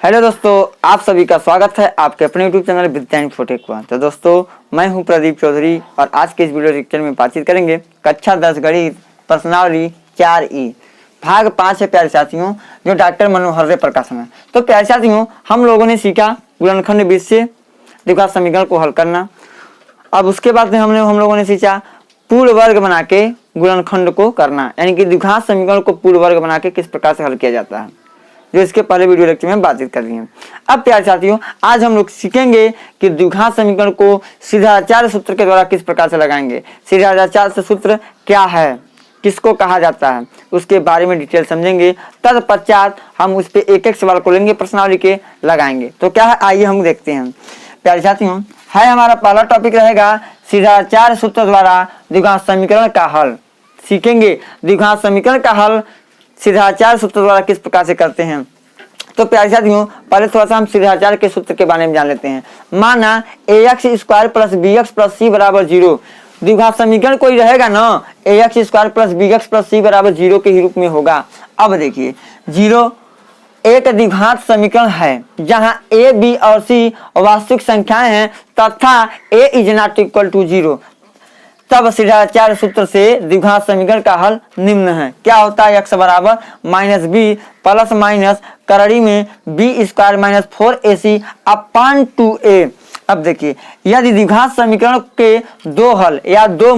Hello दोस्तों, आप सभी का स्वागत है आपके अपने यूट्यूब चैनल विद्या इन्फोटेक पर। तो दोस्तों, मैं हूं प्रदीप चौधरी और आज के इस वीडियो लेक्चर में बातचीत करेंगे कक्षा 10 गणित प्रश्नावली 4E भाग 5 है प्यारे साथियों, जो डॉक्टर मनोहर प्रकाशन है। तो प्यारे साथियों, हम लोगों ने सीखा गुणनखंड 20 से द्विघात समीकरण को हल करना। अब उसके बाद में हम लोगों ने सीखा पूर्ण वर्ग बना के गुणनखंड को करना, यानी कि द्विघात समीकरण को पूर्ण वर्ग बना के किस प्रकार से हल किया जाता है, जो इसके पहले वीडियो लेक्चर में बातचीत कर ली है। अब प्यारे साथियों, आज हम लोग सीखेंगे कि द्विघात समीकरण को सीधाचार्य सूत्र के द्वारा किस प्रकार से लगाएंगे। सीधाचार्य सूत्र क्या है, किसको कहा जाता है, उसके बारे में डिटेल समझेंगे। तत्पश्चात हम उस पर एक एक सवाल को लेंगे, प्रश्नावली के लगाएंगे। तो क्या है, आइए हम देखते हैं। प्यारे साथियों, है हमारा पहला टॉपिक रहेगा सीधाचार्य सूत्र द्वारा द्विघात समीकरण का हल। सीखेंगे द्विघात समीकरण का हल सीधाचार्य सूत्र द्वारा किस प्रकार से करते हैं। तो प्यारे साथियों, पहले थोड़ा सा हम सीधाचार्य के सूत्र के बारे में जान लेते हैं। माना ax square plus bx plus c बराबर 0। द्विघात समीकरण कोई रहेगा ना, ax square plus bx plus c बराबर 0 के ही रूप में होगा। अब देखिए, 0 एक द्विघात समीकरण है जहां a, b और c वास्तविक संख्याएं हैं तथा a is not equal to 0। तब सीधाचार्य सूत्र से द्विघात समीकरण का हल निम्न है। क्या होता है, x बराबर माइनस बी प्लस माइनस करड़ी में B square minus 4ac upon 2a। अब देखिए, यदि द्विघात समीकरण के दो हल या दो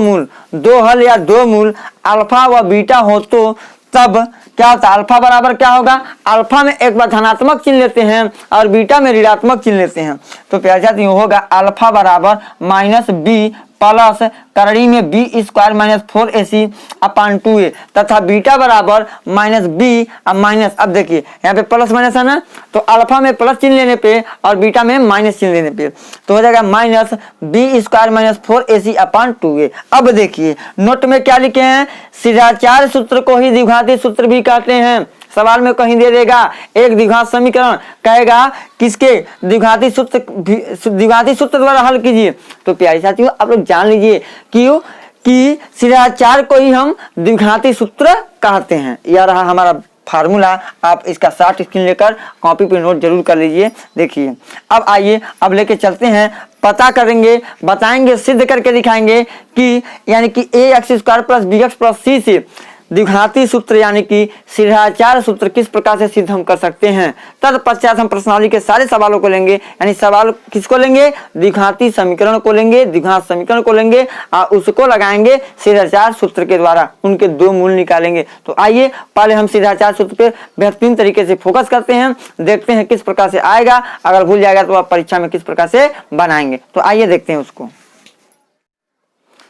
मूल अल्फा व बीटा हो तो तब क्या होता है, अल्फा बराबर क्या होगा, अल्फा में एक बार धनात्मक चिन्ह लेते हैं और बीटा में ऋणात्मक चिन्ह लेते हैं। तो प्यारे साथियों, होगा अल्फा बराबर माइनस बी प्लस करड़ी में B square minus 4ac upon 2a तथा बीटा बराबर माइनस बी माइनस, अब देखिए यहाँ पे प्लस माइनस है ना, तो अल्फा में प्लस चिन्ह लेने पे और बीटा में माइनस चिन्ह लेने पे तो हो जाएगा minus B square minus 4ac upon 2a। अब देखिए नोट में क्या लिखे हैं, सीधाचार्य सूत्र को ही द्विघाती सूत्र भी कहते हैं। सवाल में कहीं दे देगा एक द्विघात समीकरण, कहेगा किसके, द्विघाती सूत्र द्वारा हल कीजिए। तो प्यारे साथियों, आप लोग जान लीजिए क्यों कि सीधाचार्य को ही हम द्विघाती सूत्र कहते हैं। यह रहा हमारा फार्मूला, आप इसका शॉर्ट स्क्रीन लेकर कॉपी पे नोट जरूर कर लीजिए। देखिए, अब आइए अब लेके चलते हैं, पता करेंगे, बताएंगे, सिद्ध करके दिखाएंगे कि यानी कि ax square plus bx plus c से द्विघाती सूत्र यानी कि सीधाचार्य सूत्र किस प्रकार से सिद्ध हम कर सकते हैं। तत्पश्चात हम प्रश्नावली के सारे सवालों को लेंगे, यानी सवाल किसको लेंगे, द्विघाती समीकरण को लेंगे, द्विघात समीकरण को लेंगे और उसको लगाएंगे सीधाचार्य सूत्र के द्वारा, उनके दो मूल निकालेंगे। तो आइए पहले हम सीधाचार्य सूत्र पे बेहतरीन तरीके से फोकस करते हैं, देखते हैं किस प्रकार से आएगा। अगर भूल जाएगा तो आप परीक्षा में किस प्रकार से बनाएंगे। तो आइए देखते हैं उसको।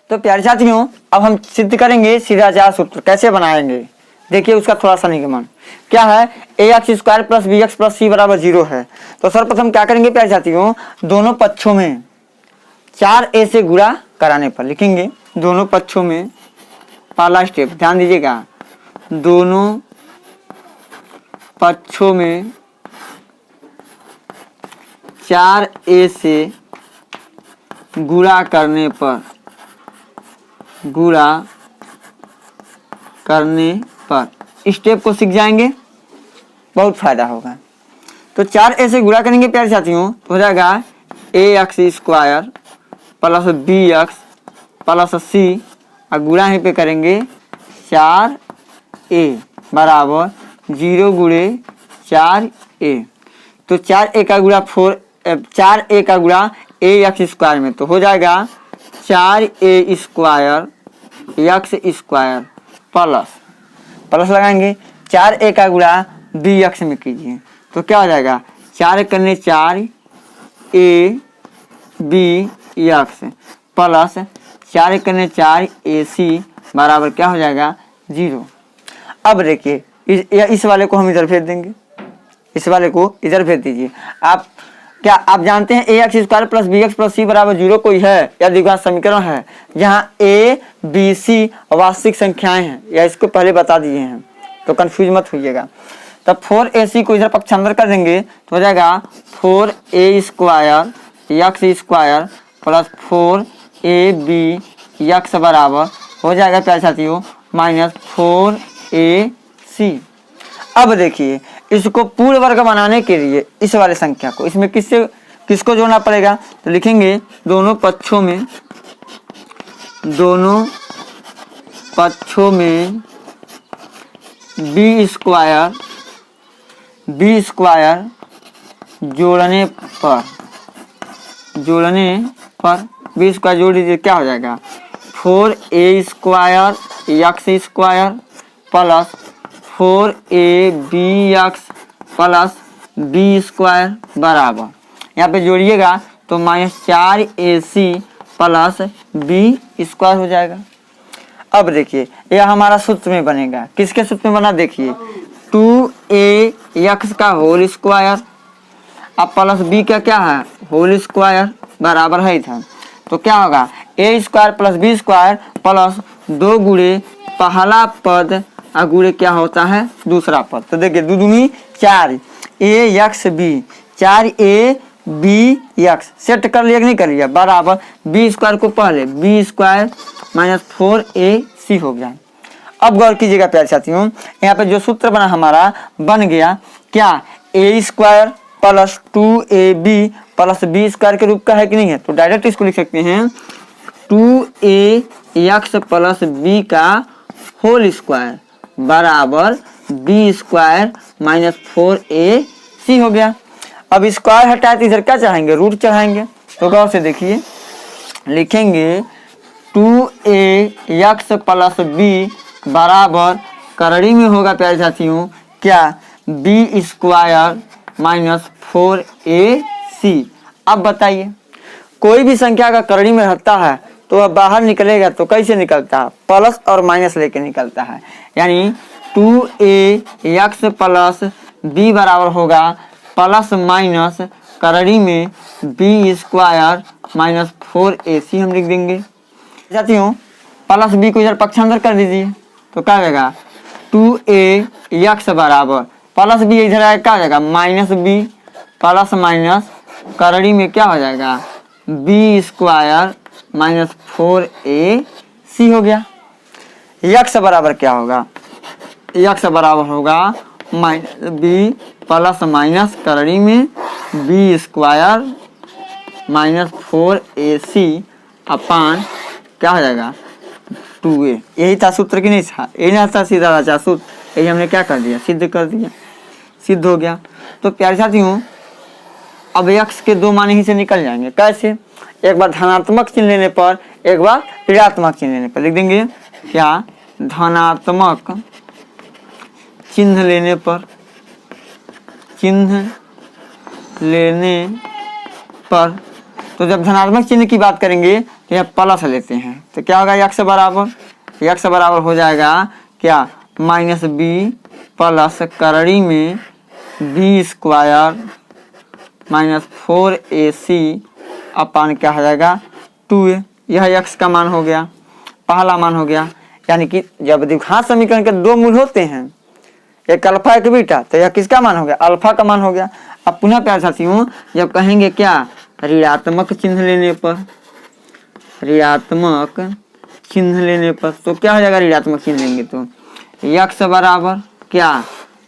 तो प्यारे साथियों, अब हम सिद्ध करेंगे सीधाचार्य सूत्र कैसे बनाएंगे। देखिए उसका थोड़ा सा निगमन क्या है, ax square plus bx plus c बराबर 0 है। तो सर्वप्रथम क्या करेंगे प्यारे साथियों, दोनों पक्षों में 4a से गुणा कराने पर लिखेंगे, दोनों पक्षों में पहला स्टेप ध्यान दीजिएगा, दोनों पक्षों में 4a से गुणा करने पर स्टेप को सीख जाएंगे, बहुत फायदा होगा। तो 4a से गुणा करेंगे प्यारे साथियों, तो हो जाएगा ax square plus bx plus c और गुणा यहीं पे करेंगे 4a बराबर 0 गुणे 4a। तो 4a का गुणा 4a का गुणा ax स्क्वायर में, तो हो जाएगा 4a square x square plus लगाएंगे 4a का गुणा bx में कीजिए, तो क्या हो जाएगा 4 करने 4 a b x प्लस 4 करने 4 ac बराबर क्या हो जाएगा 0। अब देखिए इस वाले को हम इधर भेज देंगे, इस वाले को इधर भेज दीजिए। क्या आप जानते हैं ax square plus bx plus c बराबर 0 कोई है या द्विघात समीकरण है जहां a b c वास्तविक संख्याएं हैं, या इसको पहले बता दिए हैं तो कंफ्यूज मत होइएगा। तब 4ac को इधर पक्षांतर कर देंगे तो हो जाएगा 4a square x square plus 4ab x बराबर हो जाएगा प्यारे साथियों माइनस 4ac। अब देखिए इसको पूर्ण वर्ग बनाने के लिए इस वाले संख्या को इसमें किसको जोड़ना पड़ेगा, तो लिखेंगे दोनों पक्षों में बी स्क्वायर जोड़ने पर बी स्क्वायर जोड़ दीजिए, क्या हो जाएगा 4a square X square plus 4abx plus B square बराबर, यहाँ पे जोड़िएगा तो -4ac प्लस बी स्क्वायर हो जाएगा। अब देखिए यह हमारा सूत्र में बनेगा, किसके सूत्र में बना देखिए 2ax का होल स्क्वायर अब प्लस बी का क्या है होल स्क्वायर बराबर है था, तो क्या होगा a square plus B square plus 2 गुणे पहला पद और गुणे क्या होता है दूसरा पद, तो देखिए 2 दूनी 4 a x b 4a b x set कर लिया कि नहीं कर लिया बराबर बी स्क्वायर को पहले बी स्क्वायर -4ac हो गया। अब गौर कीजिएगा प्यारे साथियों, यहाँ पे जो सूत्र बना हमारा बन गया क्या a square plus 2ab plus B square के रूप का है कि नहीं है, तो डायरेक्ट इसको लिख सकते हैं 2ax प्लस बी का होल स्क्वायर बराबर बी स्क्वायर -4ac हो गया। अब स्क्वायर हटाए तो इधर क्या चढ़ाएंगे रूट चढ़ाएंगे, तो गौर से देखिए लिखेंगे 2ax प्लस बी बराबर करड़ी में होगा प्यारे साथियों क्या बी स्क्वायर -4ac। अब बताइए कोई भी संख्या का करड़ी में रहता है तो वह बाहर निकलेगा तो कैसे निकलता है प्लस और माइनस लेके निकलता है, यानी 2ax प्लस बी बराबर होगा प्लस माइनस करड़ी में बी स्क्वायर -4ac हम लिख देंगे। साथियों प्लस बी को इधर पक्षांतर कर दीजिए तो क्या होगा 2ax बराबर प्लस बी इधर आएगा क्या हो जाएगा माइनस बी प्लस माइनस करड़ी में क्या हो जाएगा बी स्क्वायर -4ac हो गया। x बराबर क्या होगा x बराबर होगा बी प्लस माइनस करड़ी में बी स्क्वायर -4ac अपान क्या हो जाएगा 2a। यही था सूत्र की नहीं था, यही ना था सीधा था सूत्र, यही हमने क्या कर दिया सिद्ध कर दिया, सिद्ध हो गया। तो प्यारे साथियों अब x के 2 मान ही से निकल जाएंगे, कैसे एक बार धनात्मक चिन्ह लेने पर एक बार ऋणात्मक चिन्ह लेने पर लिख देंगे क्या धनात्मक चिन्ह लेने पर तो जब धनात्मक चिन्ह की बात करेंगे तो यह प्लस लेते हैं तो क्या होगा x बराबर हो जाएगा क्या -b प्लस करड़ी में बी स्क्वायर -4ac अपान क्या हो जाएगा 2a। यह x का मान हो गया, पहला मान हो गया, यानी कि जब द्विघात समीकरण के 2 मूल होते हैं एक अल्फा एक बीटा तो यह किसका मान हो गया अल्फा का मान हो गया। अब पुनः प्यारे साथियों जब कहेंगे क्या ऋणात्मक चिन्ह लेने पर तो क्या हो जाएगा ऋणात्मक चिन्ह लेंगे तो x बराबर क्या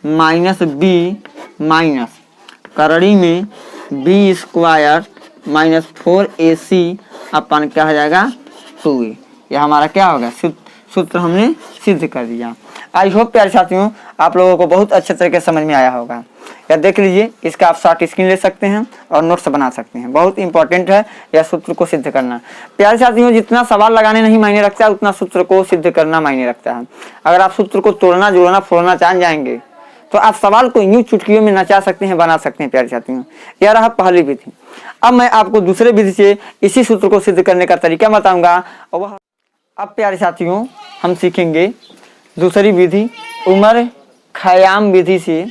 -b माइनस करड़ी में बी स्क्वायर -4ac अपान क्या हो जाएगा 2a। यह हमारा क्या होगा सूत्र हमने सिद्ध कर दिया। आई होप प्यारे साथियों आप लोगों को बहुत अच्छे तरीके से समझ में आया होगा। यह देख लीजिए, इसका आप शॉर्ट स्क्रीन ले सकते हैं और नोट्स बना सकते हैं। बहुत इंपॉर्टेंट है यह सूत्र को सिद्ध करना। प्यारे साथियों जितना सवाल लगाने नहीं मायने रखता है उतना सूत्र को सिद्ध करना मायने रखता है। अगर आप सूत्र को तोड़ना जोड़ना फोड़ना जान जाएंगे तो आप सवाल को यूं चुटकियों में नचा सकते हैं, बना सकते हैं। प्यारे साथियों यह रहा पहली विधि। अब मैं आपको दूसरे विधि से इसी सूत्र को सिद्ध करने का तरीका बताऊंगा और वह अब प्यारे साथियों हम सीखेंगे दूसरी विधि उमर खयाम विधि से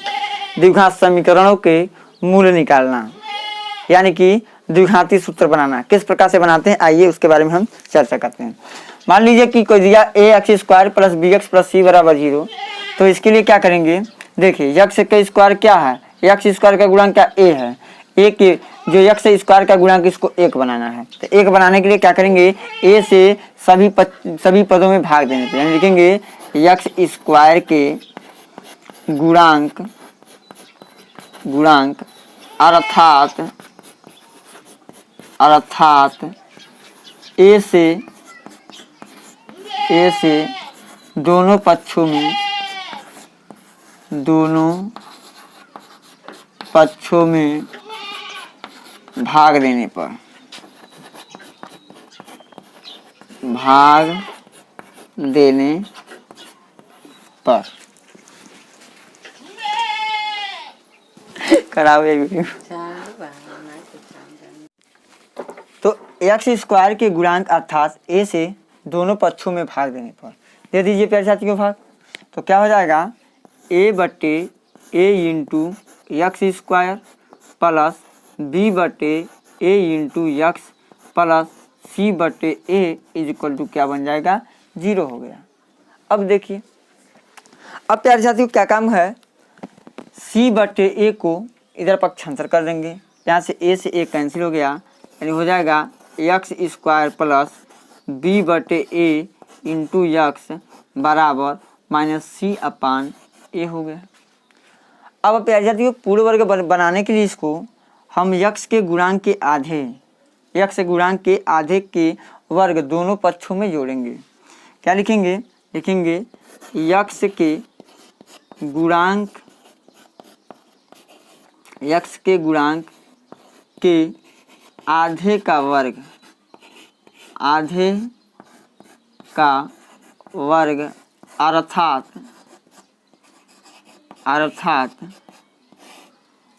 द्विघात समीकरणों के मूल निकालना, यानी कि द्विघाती सूत्र बनाना। किस प्रकार से बनाते हैं आइए उसके बारे में हम चर्चा करते हैं। मान लीजिए कि कोई दिया ax square plus bx plus c बराबर 0, तो इसके लिए क्या करेंगे देखिए x का स्क्वायर क्या है, x स्क्वायर का गुणांक क्या a है, a के जो x स्क्वायर का गुणांक इसको 1 बनाना है। तो 1 बनाने के लिए क्या करेंगे a से सभी पदों में भाग देने पे, यानी लिखेंगे x स्क्वायर के गुणांक गुणांक अर्थात ए से दोनों पक्षों में भाग देने पर खराब है वीडियो। तो एक्स स्क्वायर के गुणांक अर्थात ए से दोनों पक्षों में भाग देने पर दे दीजिए प्यारे साथियों भाग। तो क्या हो जाएगा a बटे a into x square plus b बटे a into x plus c बटे ए इज इक्वल टू क्या बन जाएगा 0 हो गया। अब देखिए अब प्यारे साथियों क्या काम है, सी बटे ए को इधर पक्षांतर कर देंगे, यहाँ से ए से ए कैंसिल हो गया, यानी हो जाएगा एक्स स्क्वायर प्लस बी बटे ए इंटू एक्स बराबर माइनस सी अपान ए हो गया। अब प्यारे साथियों पूर्ण वर्ग बनाने के लिए इसको हम यक्स के गुणांक के आधे के वर्ग दोनों पक्षों में जोड़ेंगे। क्या लिखेंगे, यक्स के गुणांक के आधे का वर्ग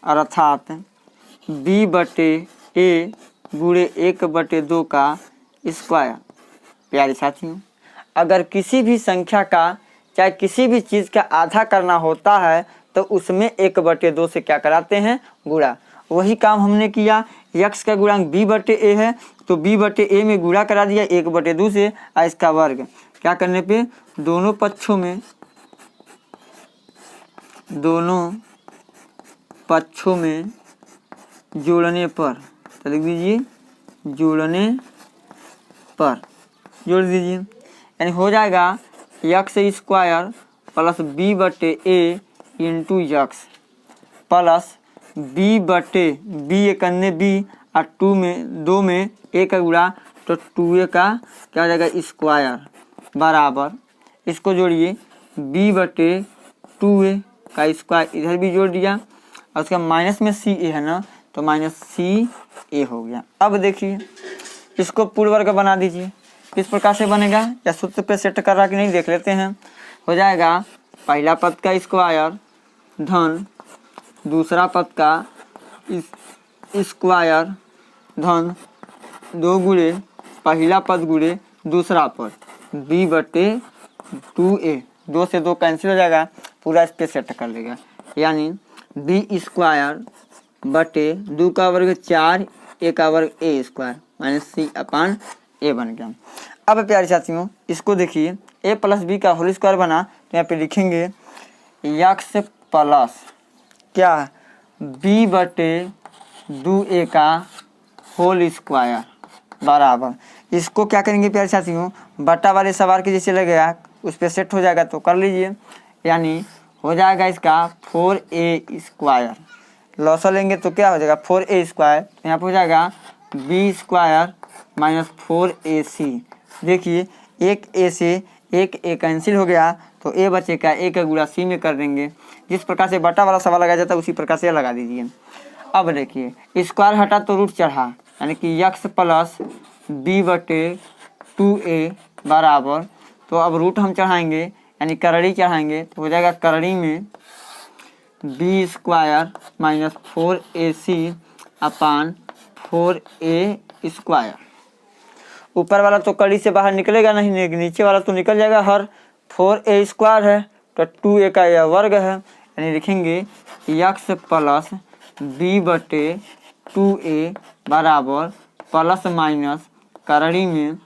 अर्थात बी बटे ए गुणे 1/2 का स्क्वायर। प्यारे साथियों अगर किसी भी संख्या का चाहे किसी भी चीज़ का आधा करना होता है तो उसमें 1/2 से क्या कराते हैं गुणा। वही काम हमने किया, यक्स का गुणांक b बटे ए है तो b बटे ए में गुणा करा दिया 1/2 से और इसका वर्ग क्या करने पे दोनों पक्षों में जोड़ने पर, तो लिख दीजिए जोड़ दीजिए, यानी हो जाएगा एक्स स्क्वायर प्लस बी बटे a into x plus b बटे बी एक अन्य बी और 2 में ए का गुणा तो 2a का क्या हो जाएगा स्क्वायर बराबर, इसको जोड़िए b बटे 2a का स्क्वायर इधर भी जोड़ दिया और उसका माइनस में सी ए है ना तो माइनस सी ए हो गया। अब देखिए इसको पूर्ण वर्ग बना दीजिए, किस प्रकार से बनेगा या सूत्र पे सेट कर रहा कि नहीं देख लेते हैं। हो जाएगा पहला पद का स्क्वायर धन दूसरा पद का स्क्वायर धन 2 गुणे पहला पद गुणे दूसरा पद b बटे 2a, 2 से 2 कैंसिल हो जाएगा, पूरा इस पे सेट कर लेगा, यानी b स्क्वायर बटे 2 का वर्ग 4 a का वर्ग a स्क्वायर माइनस सी अपान ए बन गया। अब प्यारे साथियों इसको देखिए a प्लस बी का होल स्क्वायर बना तो यहाँ पे लिखेंगे एक्स प्लस क्या b बटे 2a का होल स्क्वायर बराबर, इसको क्या करेंगे प्यारे साथियों बटा वाले सवाल के जैसे लगेगा उस पर सेट हो जाएगा तो कर लीजिए, यानी हो जाएगा इसका 4a स्क्वायर, लॉसा लेंगे तो क्या हो जाएगा 4a स्क्वायर, यहाँ पर हो जाएगा b स्क्वायर माइनस 4ac। देखिए एक a से एक a कैंसिल हो गया तो a बचेगा, a का गुणा c में कर देंगे, जिस प्रकार से बटा वाला सवाल लगाया जाता है उसी प्रकार से लगा दीजिए। अब देखिए स्क्वायर हटा तो रूट चढ़ा, यानी कि x प्लस b बटे 2a बराबर, तो अब रूट हम चढ़ाएंगे यानी करड़ी चढ़ाएंगे तो हो जाएगा करड़ी में b स्क्वायर माइनस 4ac अपान 4a स्क्वायर। ऊपर वाला तो कड़ी से बाहर निकलेगा नहीं, नीचे वाला तो निकल जाएगा, हर 4a स्क्वायर है तो 2a का यह वर्ग है, यानी लिखेंगे x प्लस b बटे 2a बराबर प्लस माइनस करड़ी में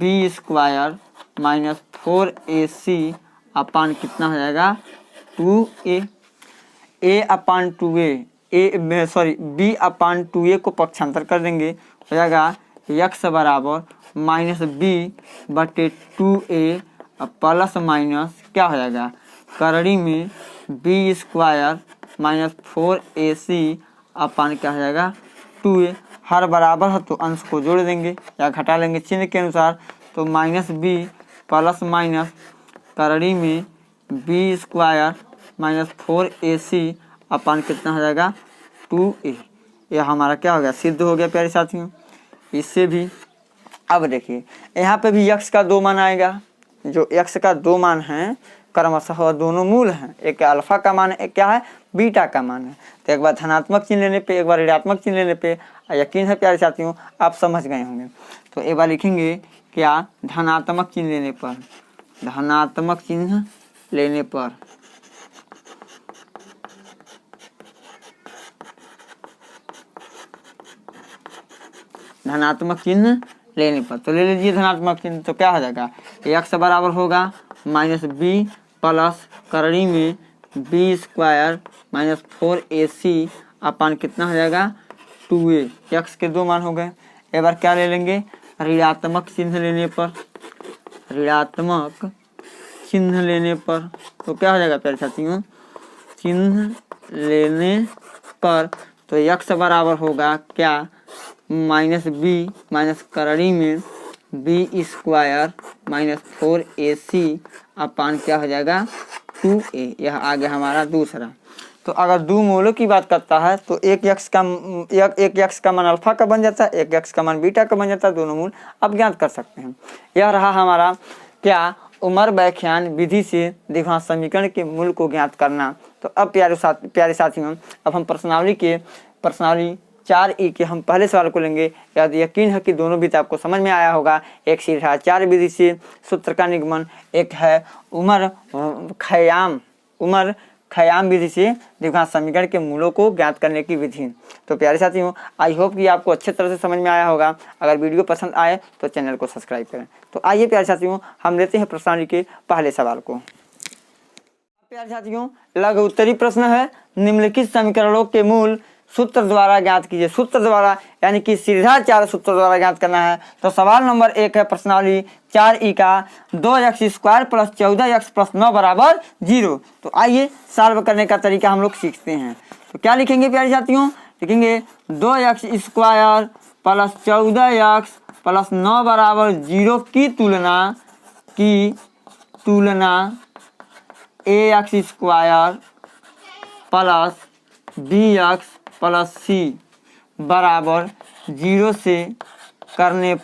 b स्क्वायर माइनस 4ac अपान कितना हो जाएगा 2a, a upon 2a b upon 2a को पक्षांतर कर देंगे, हो जाएगा x बराबर माइनस b बटे 2a प्लस माइनस क्या हो जाएगा करड़ी में b स्क्वायर माइनस 4AC अपन क्या हो जाएगा 2A। हर बराबर है तो अंश को जोड़ देंगे या घटा लेंगे चिन्ह के अनुसार। तो माइनस बी प्लस माइनस करड़ी में बी स्क्वायर माइनस 4AC अपन कितना हो जाएगा 2A। यह हमारा क्या हो गया सिद्ध हो गया प्यारे साथियों। इससे भी अब देखिए यहाँ पे भी x का 2 मान आएगा। जो x का 2 मान है क्रमशः दोनों मूल हैं, एक अल्फा का मान है एक क्या है बीटा का मान है। तो एक बार धनात्मक चिन्ह लेने पे एक बार ऋणात्मक चिन्ह लेने पे यकीन है प्यारे साथियों आप समझ गए होंगे। तो एक बार लिखेंगे क्या धनात्मक चिन्ह लेने पर, धनात्मक चिन्ह लेने पर धनात्मक चिन्ह लेने पर तो ले लीजिए धनात्मक चिन्ह। तो क्या हो जाएगा x बराबर होगा माइनस बी प्लस करड़ी में बी स्क्वायर माइनस 4AC अपन कितना हो जाएगा 2A। x के 2 मान हो गए। एक बार क्या ले लेंगे ऋणात्मक चिन्ह लेने पर, ऋणात्मक चिन्ह लेने पर तो क्या हो जाएगा प्यारे साथियों चिन्ह लेने पर तो x बराबर होगा क्या माइनस बी माइनस करड़ी में बी स्क्वायर माइनस 4AC अपन क्या हो जाएगा 2A। यह आ गया हमारा दूसरा। तो अगर दो मूलों की बात करता है तो एक x का मान अल्फा का बन जाता है, एक x का मान बीटा का बन जाता है। दोनों मूल अब ज्ञात कर सकते हैं। यह रहा हमारा क्या उमर व्याख्यान विधि से द्विघात समीकरण के मूल को ज्ञात करना। तो अब प्यारे साथियों अब हम प्रश्नावली 4E के हम पहले सवाल को लेंगे। यदि यकीन है कि दोनों विधि आपको समझ में आया होगा। एक सीधा 4 विधि से सूत्र का निगमन, एक है उमर खयाम विधि से द्विघात समीकरण के मूलों को ज्ञात करने की विधि। तो प्यारे साथियों आई होप कि आपको अच्छे तरह से समझ में आया होगा। अगर वीडियो पसंद आए तो चैनल को सब्सक्राइब करें। तो आइए प्यारे साथियों हम लेते हैं प्रश्नावली के पहले सवाल को। प्यारे साथियों लघु उत्तरी प्रश्न है निम्नलिखित समीकरणों के मूल सूत्र द्वारा ज्ञात कीजिए। सूत्र द्वारा यानी कि सीधा 4 सूत्र द्वारा ज्ञात करना है। तो सवाल नंबर 1 है प्रश्नावली 4E का 2x square plus 14x plus 9 बराबर 0। तो आइए सॉल्व करने का तरीका हम लोग सीखते हैं। तो क्या लिखेंगे प्यारे साथियों लिखेंगे 2x square plus 14x plus 9 बराबर 0 की तुलना ax square plus bx plus c बराबर 0 से करने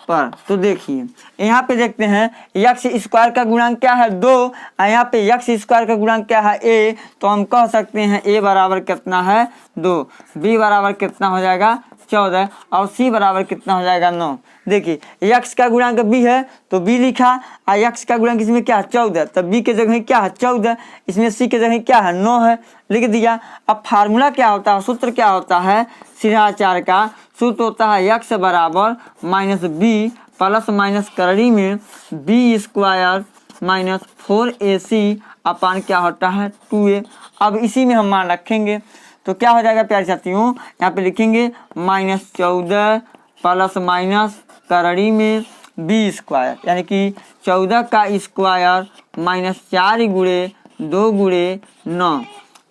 पर तो देखिए यहाँ पे देखते हैं x स्क्वायर का गुणांक क्या है 2 और यहाँ पे x स्क्वायर का गुणांक क्या है a। तो हम कह सकते हैं a बराबर कितना है 2, b बराबर कितना हो जाएगा 14 और c बराबर कितना हो जाएगा 9। देखिए x का गुणांक b है तो b लिखा और x का गुणांक इसमें क्या है 14, तब b के जगह क्या है 14, इसमें c के जगह क्या है 9 है लिख दिया। अब फार्मूला क्या होता है सूत्र क्या होता है सीधा 4 का सूत्र होता है x बराबर माइनस बी प्लस माइनस करड़ी में बी स्क्वायर माइनस 4AC अपन क्या होता है 2A। अब इसी में हम मान रखेंगे तो क्या हो जाएगा प्यारे साथियों यहाँ पे लिखेंगे माइनस 14 प्लस माइनस करड़ी में बी स्क्वायर यानी कि 14 का स्क्वायर माइनस 4 गुणे 2 गुणे 9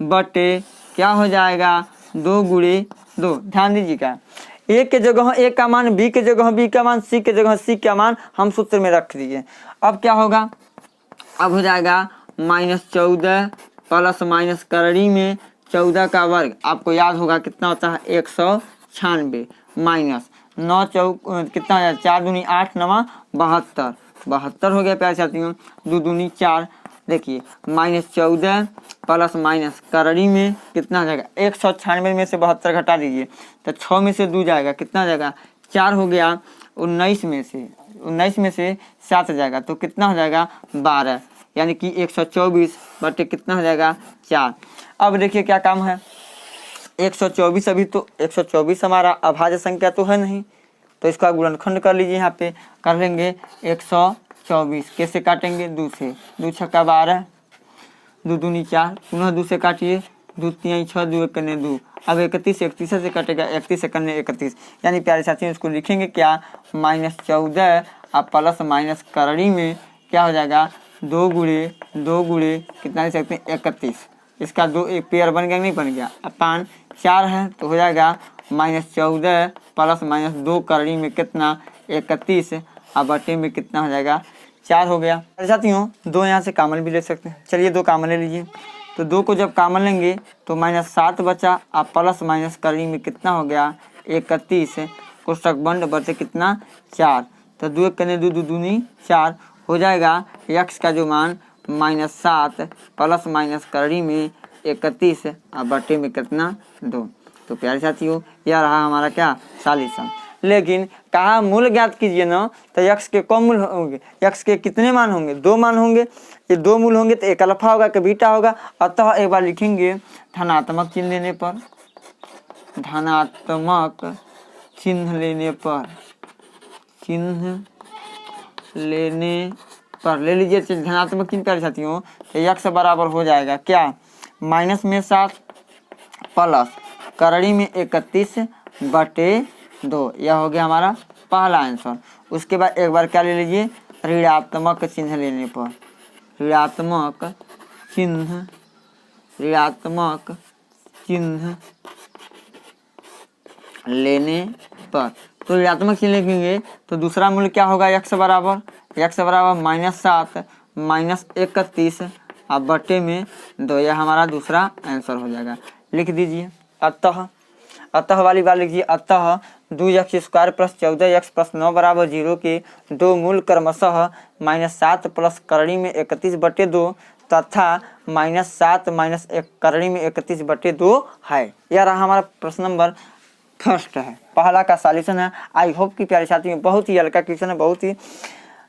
बटे क्या हो जाएगा 2 गुणे 2। ध्यान दीजिएगा ए के जगह ए का मान बी के जगह बी का मान सी के जगह सी का मान हम सूत्र में रख दिए। अब क्या होगा अब हो जाएगा माइनस 14 प्लस माइनस करड़ी में 14 का वर्ग आपको याद होगा कितना होता है 196 माइनस 9 कितना हो जाएगा 4 दूनी 8 9 72 हो गया प्यारे साथियों 2 दूनी 4। देखिए माइनस 14 प्लस माइनस करड़ी में कितना हो जाएगा 196 में से 72 घटा दीजिए तो 6 में से 2 जाएगा कितना हो जाएगा 4 हो गया 19 में से 7 जाएगा तो कितना हो जाएगा 12 यानी कि 124 बटे कितना हो जाएगा 4। अब देखिए क्या काम है 124 अभी तो 124 हमारा अभाज्य संख्या तो है नहीं तो इसका गुणनखंड कर लीजिए। यहाँ पे कर लेंगे 124 कैसे काटेंगे 2 से 2 छक्का 12 2 दूनी 4 पुनः 2 से काटिए 2 3 6 2 1 कन्ने 2 अब 31 से कटेगा 31 से कन्ने 31 यानी प्यारे साथियों इसको लिखेंगे क्या माइनस 14 अब प्लस माइनस करड़ी में क्या हो जाएगा 2 गुणे कितना लिख सकते हैं 31। इसका दो एक पेयर बन गया नहीं बन गया, अपान 4 है तो हो जाएगा -14 प्लस -2 करड़ी में कितना 31 और बटे में कितना हो जाएगा 4 हो गया। साथियों 2 यहाँ से कॉमन भी ले सकते हैं, चलिए 2 कॉमन ले लीजिए। तो 2 को जब कॉमन लेंगे तो -7 बचा और प्लस माइनस करड़ी में कितना हो गया 31 कोष्टक बंद बचे कितना 4। तो 2 कने 2 दूनी 4 हो जाएगा x का जो मान -7 प्लस माइनस करड़ी में 31 और बटे में कितना 2। तो प्यारे साथियों यह रहा हमारा क्या सॉल्यूशन। लेकिन कहा मूल ज्ञात कीजिए ना, तो x के कम मूल होंगे, x के कितने मान होंगे 2 मान होंगे। ये 2 मूल होंगे तो एक अल्फा होगा कि बीटा होगा। अतः एक बार लिखेंगे धनात्मक चिन्ह लेने पर, धनात्मक चिन्ह लेने पर, चिन्ह लेने पर ले लीजिए धनात्मक चिन्ह प्यारे साथियों। तो x बराबर हो जाएगा क्या माइनस में 7 प्लस करड़ी में 31 बटे 2। यह हो गया हमारा पहला आंसर। उसके बाद एक बार क्या ले लीजिए ऋणात्मक चिन्ह लेने पर, ऋणात्मक चिन्ह, ऋणात्मक चिन्ह लेने पर। तो ऋणात्मक चिन्ह लिखेंगे तो दूसरा मूल्य क्या होगा x बराबर -7 -31 और बटे में 2। यह हमारा दूसरा आंसर हो जाएगा। लिख दीजिए अतः वाली बात लिखिए। अतः 2x² + 14x + 9 बराबर 0 के 2 मूल क्रमशः -7 प्लस करड़ी में 31 बटे 2 तथा -7 माइनस करड़ी में 31 बटे 2 है। यह रहा हमारा प्रश्न नंबर फर्स्ट है, पहला का सॉल्यूशन है। आई होप कि प्यारे साथियों बहुत ही हल्का क्वेश्चन है,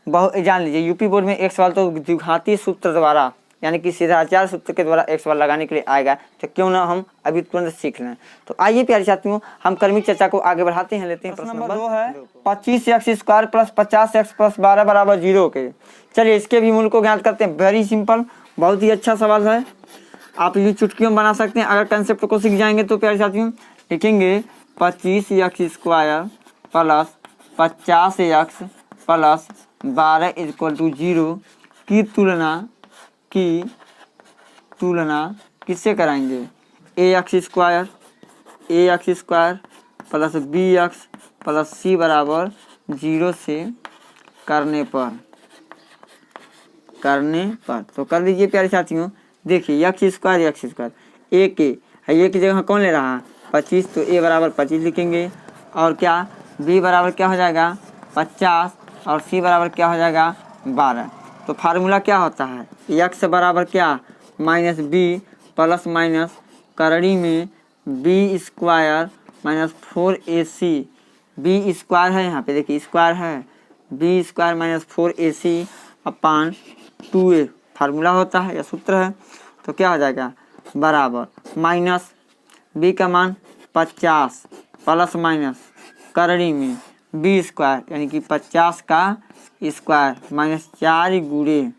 बहुत जान लीजिए। यूपी बोर्ड में एक सवाल तो द्विघाती सूत्र द्वारा यानी कि सीधा आचार सूत्र के द्वारा एक सवाल लगाने के लिए आएगा, तो क्यों ना हम अभी तुरंत सीख लें। तो आइए प्यारे साथियों हम क्रमिक चर्चा को आगे बढ़ाते हैं। लेते हैं प्रश्न नंबर 2 है 25x² + 50x + 12 बराबर 0 के। चलिए इसके भी मूल को ज्ञात करते हैं। वेरी सिंपल, बहुत ही अच्छा सवाल है, आप ये चुटकियों में बना सकते हैं अगर कंसेप्ट को सीख जाएंगे। तो प्यारे साथियों लिखेंगे 25x² + 50x + 12 = 0 की तुलना किससे कराएंगे ax² + bx + c बराबर 0 से करने पर तो कर लीजिए प्यारे साथियों। देखिए x² a की जगह कौन ले रहा है 25, तो a बराबर 25 लिखेंगे और क्या b बराबर क्या हो जाएगा 50 और c बराबर क्या हो जाएगा 12। तो फार्मूला क्या होता है x बराबर क्या -b प्लस माइनस करड़ी में b² - 4ac, b स्क्वायर है यहाँ पे देखिए स्क्वायर है, b² - 4ac upon 2a formula होता है या सूत्र है। तो क्या हो जाएगा बराबर माइनस b का मान 50 प्लस माइनस करड़ी में b² यानी कि 50 का स्क्वायर -4 गुणे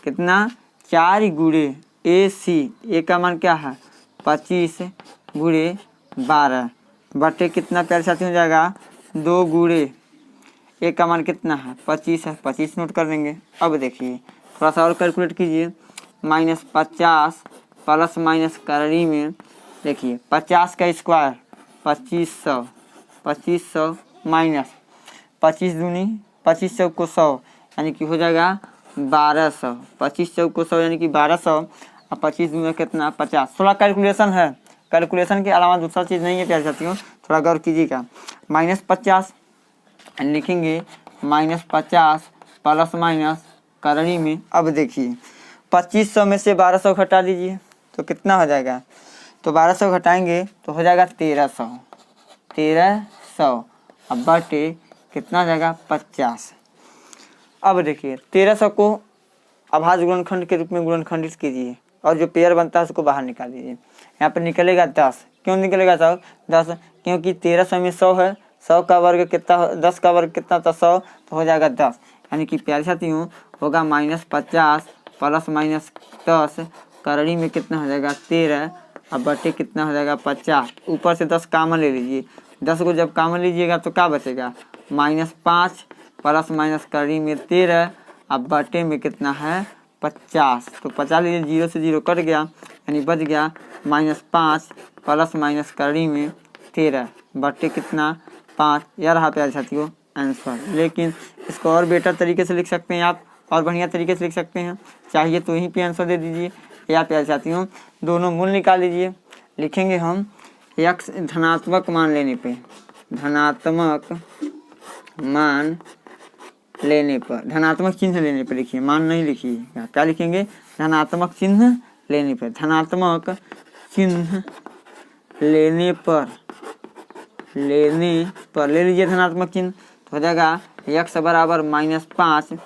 कितना 4 गुणे ac, a का मान क्या है 25 गुणे 12 बटे कितना प्यारे साथी हो जाएगा 2 गुणे a का मान कितना है 25 है, 25 नोट कर देंगे। अब देखिए थोड़ा सा और कैलकुलेट कीजिए -50 प्लस माइनस करड़ी में देखिए 50 का स्क्वायर 2500 माइनस 25 दूनी 2500 को 100 यानी कि हो जाएगा 1200, 2500 को 100 यानी कि 1200 और 25 दूनी कितना 50। थोड़ा कैलकुलेशन है, कैलकुलेशन के अलावा दूसरा चीज़ नहीं है प्यारे साथियों, थोड़ा गौर कीजिएगा। -50 लिखेंगे -50 प्लस माइनस करड़ी में। अब देखिए 2500 में से 1200 घटा दीजिए तो कितना हो जाएगा, तो 1200 घटाएंगे तो हो जाएगा 1300 अब बटे कितना हो जाएगा 50। अब देखिए 1300 को अभाज्य गुणनखंड के रूप में गुणनखंडित कीजिए और जो पेयर बनता है उसको बाहर निकाल दीजिए। यहाँ पर निकलेगा 10, क्यों निकलेगा 10 क्योंकि 1300 में 100 है, 100 का वर्ग कितना 10 का वर्ग कितना था 100 तो हो जाएगा 10 यानी कि प्यारे साथियों होगा -50 प्लस माइनस 10 करड़ी में कितना हो जाएगा 13 अब बटे कितना हो जाएगा 50। ऊपर से 10 कामन ले लीजिए, 10 को जब कामन लीजिएगा तो क्या बचेगा -5 प्लस माइनस करड़ी में 13 अब बटे में कितना है 50। तो 50 लीजिए, 0 से 0 कट गया, यानी बच गया -5 प्लस माइनस करड़ी में 13 बटे कितना 5। यह रहा प्यारे साथियों आंसर। लेकिन इसको और बेटर तरीके से लिख सकते हैं आप, और बढ़िया तरीके से लिख सकते हैं। चाहिए तो यहीं पे आंसर दे दीजिए, या प्यारे साथियों दोनों मूल निकाल लीजिए। लिखेंगे हम x धनात्मक मान लेने पे, धनात्मक मान लेने पर, धनात्मक चिन्ह लेने पर लिखिए, मान नहीं लिखिए। क्या लिखेंगे? धनात्मक चिन्ह लेने पर, धनात्मक चिन्ह लेने पर, ले लीजिए धनात्मक चिन्ह। तो हो जाएगा x बराबर -5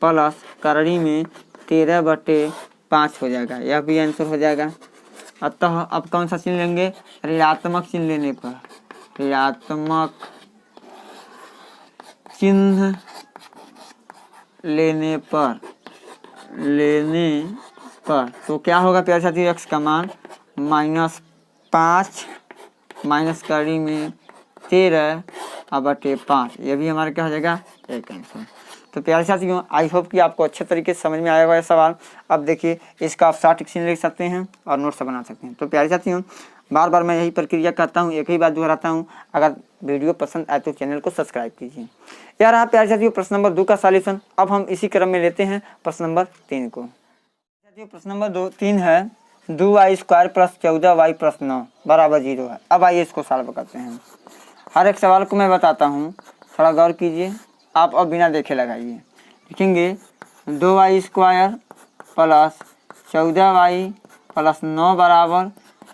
प्लस करड़ी में 13 बटे 5 हो जाएगा। यह भी आंसर हो जाएगा। अतः अब कौन सा चिन्ह लेंगे? ऋणात्मक चिन्ह लेने पर, ऋणात्मक चिन्ह लेने पर तो क्या होगा प्यारे साथी? x का मान -5 माइनस करड़ी में 13 बटे 5। ये भी हमारा क्या हो जाएगा? एक आंसर। तो प्यारे साथियों आई होप कि आपको अच्छे तरीके से समझ में आया होगा ये सवाल। अब देखिए इसका आप शॉर्ट चिन्ह लिख सकते हैं और नोट्स बना सकते हैं। तो प्यारे साथियों बार बार मैं यही प्रक्रिया करता हूँ, एक ही बात दोहराता हूँ। अगर वीडियो पसंद आए तो चैनल को सब्सक्राइब कीजिए। यार आप प्यारे साथियों प्रश्न नंबर 2 का सॉल्यूशन अब हम इसी क्रम में लेते हैं प्रश्न नंबर 3 को। प्रश्न नंबर 3 है 2y² प्लस 14y प्लस 9 बराबर 0 है। अब आइए इसको सॉल्व करते हैं। हर एक सवाल को मैं बताता हूँ, थोड़ा गौर कीजिए आप, और बिना देखे लगाइए। लिखेंगे 2y² प्लस 14y प्लस 9 बराबर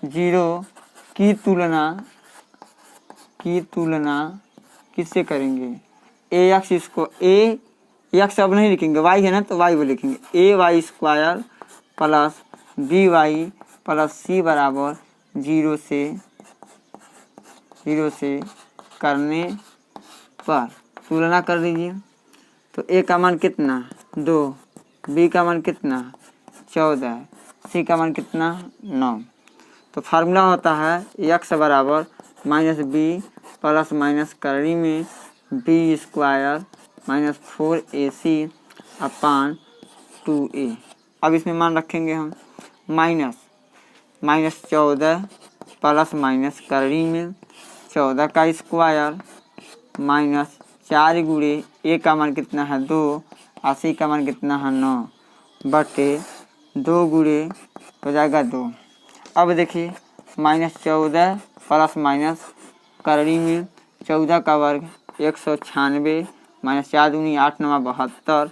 0 की तुलना किससे करेंगे? ax, इसको ax अब नहीं लिखेंगे, y है ना तो y वो लिखेंगे। ay² plus by plus c बराबर 0 से करने पर तुलना कर दीजिए। तो a का मान कितना 2, b का मान कितना 14, c का मान कितना 9। तो फार्मूला होता है x बराबर -b प्लस माइनस करड़ी में b² minus 4ac upon 2a। अब इसमें मान रखेंगे हम -14 प्लस माइनस करड़ी में 14 का स्क्वायर माइनस 4 गुणे a का मान कितना है 2 और c का मान कितना है 9 बटे 2 गुणे हो जाएगा 2। अब देखिए -14 प्लस माइनस करड़ी में 14 का वर्ग 196 माइनस 4 दूनी 8 9 72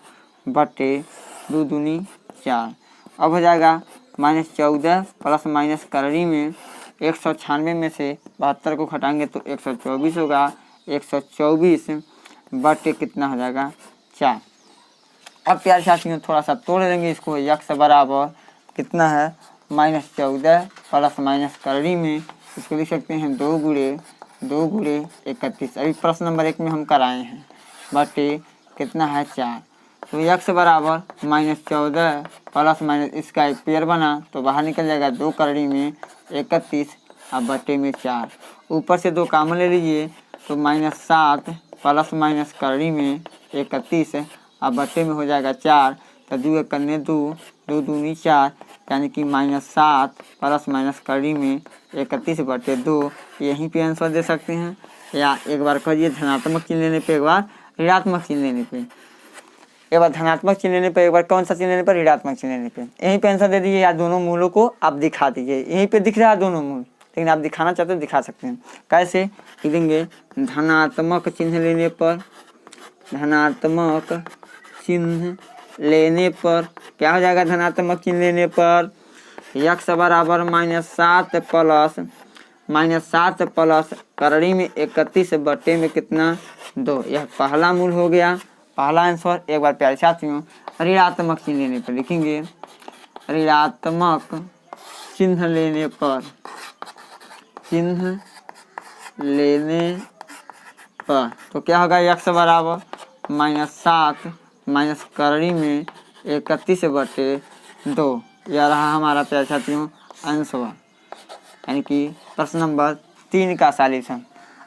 बटे 2 दूनी 4। अब हो जाएगा -14 प्लस माइनस करड़ी में 196 में से 72 को घटाएंगे तो 124 होगा। 124 बटे कितना हो जाएगा 4। अब प्यारे साथियों थोड़ा सा तोड़ देंगे इसको। x बराबर कितना है -14 प्लस माइनस करड़ी में, इसको लिख सकते हैं 2 गुणे 31। अभी प्रश्न नंबर 1 में हम कराए हैं, बटे कितना है 4। तो x बराबर -14 प्लस माइनस इसका एक पेयर बना तो बाहर निकल जाएगा 2 करड़ी में 31 और बटे में 4। ऊपर से 2 कॉमन ले लीजिए तो -7 प्लस माइनस करड़ी में 31 और बटे में हो जाएगा 4। तो 2 एक करने 2 दूनी 4, यानी कि -7 प्लस माइनस करड़ी में 31 बटे 2। यहीं पे आंसर दे सकते हैं। या एक बार कहिए धनात्मक चिन्ह लेने पे, एक बार ऋणात्मक चिन्ह लेने पे, एक बार धनात्मक चिन्ह लेने पे, एक बार कौन सा चिन्ह लेने पर? ऋणात्मक चिन्ह लेने पे। यहीं पे आंसर दे दीजिए या दोनों मूलों को आप दिखा दीजिए। यहीं पे दिख रहा है दोनों मूल, लेकिन आप दिखाना चाहते हो दिखा सकते हैं। कैसे लिखेंगे? धनात्मक चिन्ह लेने पर, धनात्मक चिन्ह लेने पर क्या हो जाएगा? धनात्मक चिन्ह लेने पर x बराबर -7 प्लस करड़ी में 31 बटे में कितना 2। यह पहला मूल हो गया, पहला आंसर। एक बार प्यारे साथियों ऋणात्मक चिन्ह लेने पर लिखेंगे, ऋणात्मक चिन्ह लेने पर, तो क्या होगा? x बराबर -7 माइनस करड़ी में 31 बटे 2। यह रहा हमारा प्यारे साथियों आंसर, यानी कि प्रश्न नंबर 3 का सॉल्यूशन।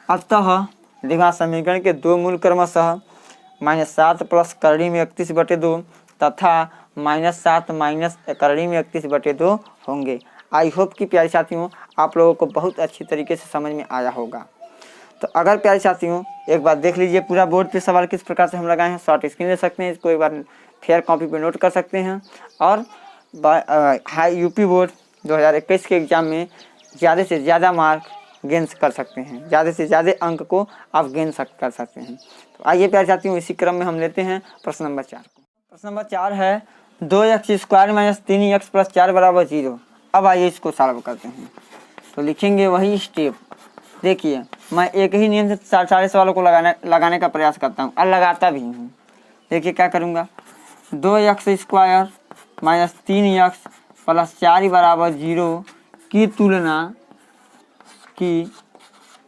अतः द्विघात समीकरण के 2 मूल क्रमशः -7 प्लस करड़ी में 31 बटे 2 तथा -7 माइनस करड़ी में 31/2 होंगे। आई होप कि प्यारे साथियों आप लोगों को बहुत अच्छी तरीके से समझ में आया होगा। तो अगर प्यारे साथियों एक बार देख लीजिए पूरा बोर्ड पे सवाल किस प्रकार से हम लगाए हैं, शॉर्ट स्क्रीन ले सकते हैं, इसको एक बार फेयर कॉपी पे नोट कर सकते हैं। और हाई यूपी बोर्ड 2021 के एग्ज़ाम में ज़्यादा से ज़्यादा मार्क गेन कर सकते हैं, ज़्यादा से ज़्यादा अंक को आप गेन कर सकते हैं। तो आइए प्यारे साथियों इसी क्रम में हम लेते हैं प्रश्न नंबर 4 को। प्रश्न नंबर 4 है 2x² - 3x + 4 = 0। अब आइए इसको सॉल्व करते हैं। तो लिखेंगे वही स्टेप। देखिए मैं एक ही नियम से सारे सवालों को लगाने का प्रयास करता हूँ और लगाता भी हूँ। देखिए क्या करूँगा, 2x² - 3x + 4 = 0 की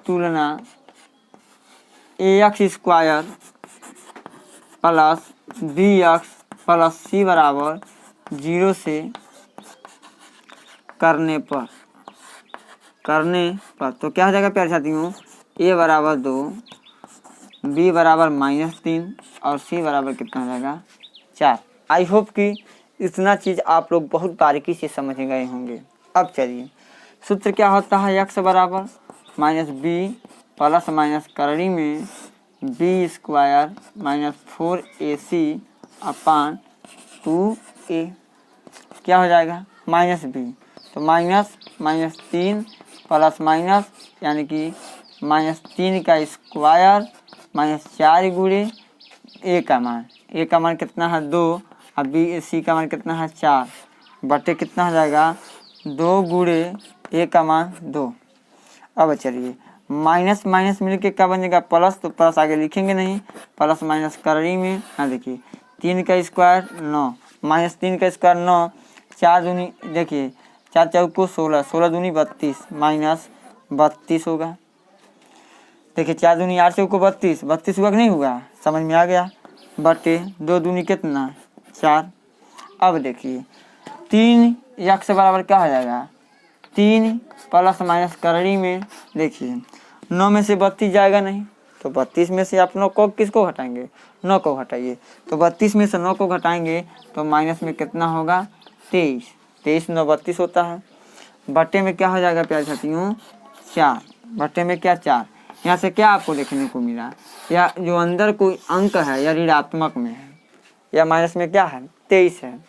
तुलना ax² + bx + c = 0 से करने पर तो क्या हो जाएगा प्यारे साथियों, a = 2, b = -3 और c बराबर कितना हो जाएगा 4। आई होप कि इतना चीज़ आप लोग बहुत बारीकी से समझ गए होंगे। अब चलिए सूत्र क्या होता है, x बराबर -b ± करड़ी में b² - 4ac/2a क्या हो जाएगा -b। तो -3 ± यानी कि -3 का स्क्वायर -4 गुणे a का मान कितना है 2 और c का मान कितना है 4 बटे कितना हो जाएगा 2 गुणे a का मान 2। अब चलिए माइनस मिलके क्या बन जाएगा प्लस, तो प्लस आगे लिखेंगे नहीं, प्लस माइनस करड़ी में हाँ देखिए 3 का स्क्वायर 9 -3 का स्क्वायर 9, 4 दूनी देखिए 4 चौको 16, 16 दूनी 32 -32 होगा। देखिए 4 दूनी 8 चौको 32 हुआ कि नहीं हुआ, समझ में आ गया। बटे 2 दूनी कितना 4। अब देखिए 3x बराबर क्या हो जाएगा 3 ± करड़ी में देखिए 9 में से 32 जाएगा नहीं, तो 32 में से आप 9 को किसको घटाएंगे 9 को घटाइए, तो 32 में से 9 को घटाएंगे तो माइनस में कितना होगा 23, 23 9 32 होता है। बटे में क्या हो जाएगा प्यारे साथियों 4, बटे में क्या 4। यहाँ से क्या आपको देखने को मिला, या जो अंदर कोई अंक है या ऋणात्मक में है या माइनस में क्या है 23 है।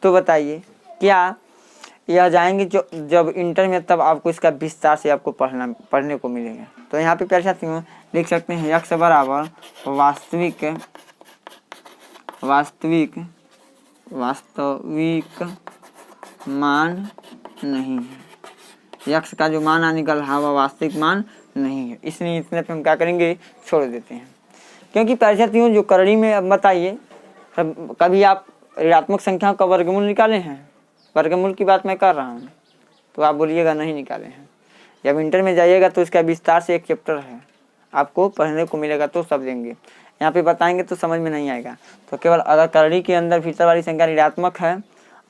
तो बताइए क्या यह जाएंगे जो जब इंटर में तब आपको इसका विस्तार से आपको पढ़ने को मिलेगा। तो यहाँ पे प्यारे साथियों लिख सकते हैं x बराबर वास्तविक मान नहीं है, x का जो मान निकल रहा है वह वास्तविक मान नहीं है, इसलिए इतने पे हम क्या करेंगे छोड़ देते हैं। क्योंकि प्यारे साथियों जो करड़ी में अब बताइए कभी आप ऋणात्मक संख्याओं का वर्गमूल निकाले हैं, वर्गमूल की बात मैं कर रहा हूँ, तो आप बोलिएगा नहीं निकाले हैं। जब इंटर में जाइएगा तो इसका विस्तार से एक चैप्टर है, आपको पढ़ने को मिलेगा तो सब देंगे, यहाँ पे बताएंगे तो समझ में नहीं आएगा। तो केवल अगर करड़ी के अंदर भीतर वाली संख्या ऋणात्मक है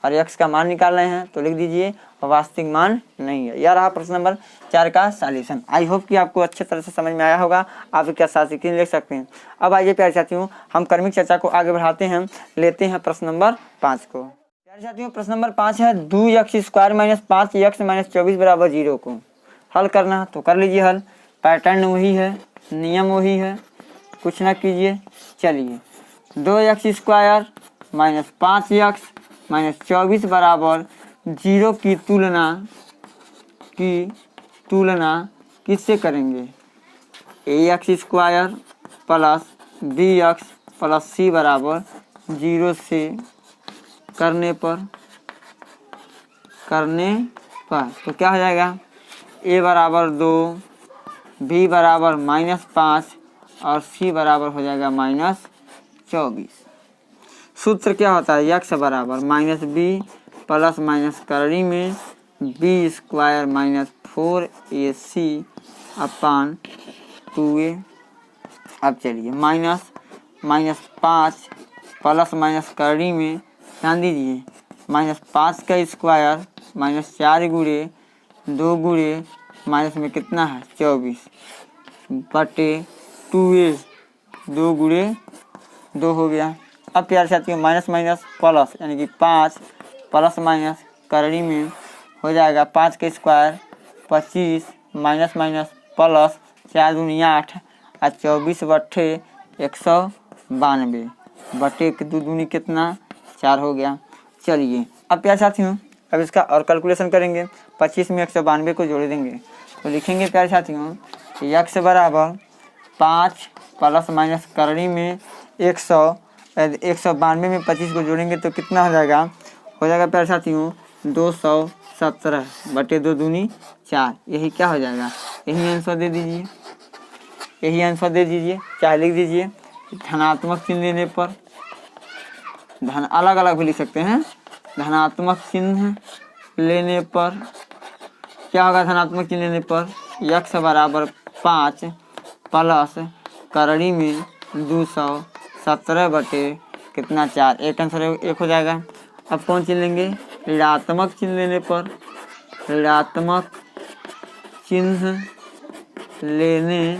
और x का मान निकाल रहे हैं तो लिख दीजिए वास्तविक मान नहीं है। यह रहा प्रश्न नंबर 4 का सॉल्यूशन। आई होप कि आपको अच्छे तरह से समझ में आया होगा, आप इसका साथ लिख सकते हैं। अब आइए प्यारे साथियों हम क्रमिक चर्चा को आगे बढ़ाते हैं, लेते हैं प्रश्न नंबर 5 को। प्यारे साथियों प्रश्न नंबर 5 है 2x² - 5x - 24 = 0 को हल करना। तो कर लीजिए हल, पैटर्न वही है, नियम वही है, कुछ ना कीजिए। चलिए 2x² - 5x - 24 = 0 की तुलना किससे करेंगे ax² + bx + c = 0 से करने पर तो क्या हो जाएगा a बराबर 2, b बराबर -5 और c बराबर हो जाएगा -24। सूत्र क्या होता है x बराबर -b ± करड़ी में b² - 4ac/2a। अब चलिए -5 ± करड़ी में ध्यान दीजिए -5 का स्क्वायर -4 गुणे 2 गुणे माइनस में कितना है 24 बटे 2a, 2 गुणे 2 हो गया। अब प्यारे साथियों माइनस माइनस प्लस यानी कि 5 प्लस माइनस करड़ी में हो जाएगा 5 के स्क्वायर 25 माइनस माइनस प्लस 4 दूनी 8 और 24 बट्ठे 192 बटे 2 दूनी कितना 4 हो गया। चलिए अब प्यारे साथियों अब इसका और कैलकुलेशन करेंगे। 25 में 192 को जोड़ देंगे तो लिखेंगे प्यारे साथियों कि x बराबर 5 प्लस माइनस करड़ी में 192 में 25 को जोड़ेंगे तो कितना हो जाएगा प्यारे साथियों 217 बटे 2 दूनी 4। यही क्या हो जाएगा, यही आंसर दे दीजिए, यही आंसर दे दीजिए। चाहे लिख दीजिए धनात्मक चिन्ह लेने पर, धन अलग अलग भी लिख सकते हैं। धनात्मक चिन्ह लेने पर क्या होगा, धनात्मक चिन्ह लेने पर x बराबर 5 प्लस करड़ी में 217 बटे कितना 4। एक आंसर एक हो जाएगा। अब कौन चिन्ह लेंगे, ऋणात्मक चिन्ह लेने पर, ऋणात्मक चिन्ह लेने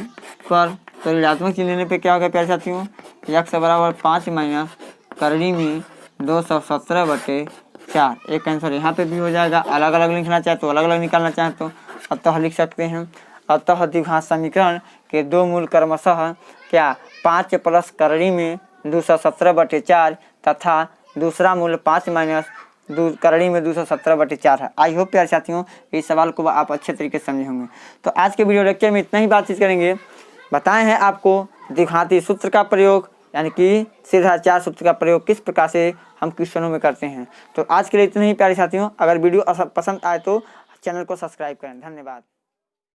पर तो ऋणात्मक चिन्ह लेने पे क्या होगा प्यारे साथियों, x बराबर 5 माइनस करड़ी में 217 बटे 4। एक आंसर यहाँ पे भी हो जाएगा। अलग अलग लिखना चाहे तो अलग अलग निकालना चाहे तो अतः लिख सकते हैं। अतः द्विघात समीकरण के दो मूल क्रमशः क्या 5 प्लस करड़ी में 217 बटे 4 तथा दूसरा मूल 5 माइनस करड़ी में 217 बटे 4 है। आई होप प्यारे साथियों इस सवाल को आप अच्छे तरीके से समझे होंगे। तो आज के वीडियो लेक्चर में इतना ही बातचीत करेंगे। बताए हैं आपको द्विघाती सूत्र का प्रयोग यानी कि सीधा 4 सूत्र का प्रयोग किस प्रकार से हम क्वेश्चनों में करते हैं। तो आज के लिए इतना ही प्यारे साथियों। अगर वीडियो पसंद आए तो चैनल को सब्सक्राइब करें। धन्यवाद।